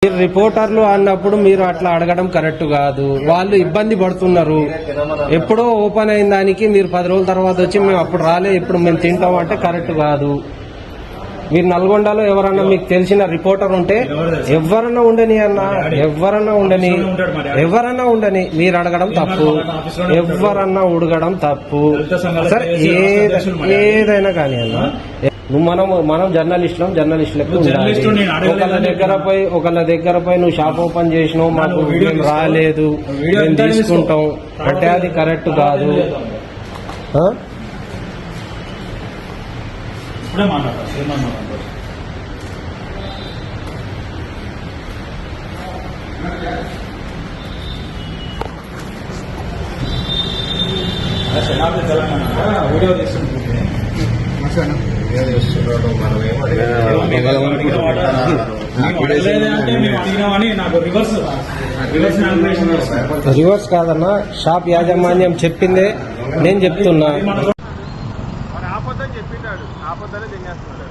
మీరు రిపోర్టర్లు అన్నప్పుడు మీరు అట్లా అడగడం కరెక్ట్ కాదు. వాళ్ళు ఇబ్బంది పడుతున్నారు. ఎప్పుడో ఓపెన్ అయిన దానికి మీరు 10 రోజుల తర్వాత వచ్చి మేము అప్పుడు రాలే ఇప్పుడు మేము తింటాం అంటే కరెక్ట్ కాదు. మీరు నల్గొండలో ఎవరన్నా మీకు తెలిసిన రిపోర్టర్ ఉంటే ఎవరన్నా ఉండని అన్న, ఎవరన్నా ఉండని మీరు అడగడం తప్పు, ఎవరన్నా ఉడగడం తప్పు. సరే ఏదైనా కానీ అన్న, మనం జర్నలిస్టులకు ఒకళ్ళ దగ్గర పోయి నువ్వు షాప్ ఓపెన్ చేసినావు మాకు మేము రాలేదు మేము తీసుకుంటాం అంటే అది కరెక్ట్ కాదు. వీడియో చేస్తున్నాడు మనమేమో రివర్స్ కాదన్నా, షాప్ యాజమాన్యం చెప్పిందే నేను చెప్తున్నా. ఆపొద్దని చెప్పిండాడు, ఆపొద్దనే తినేస్తున్నాడు.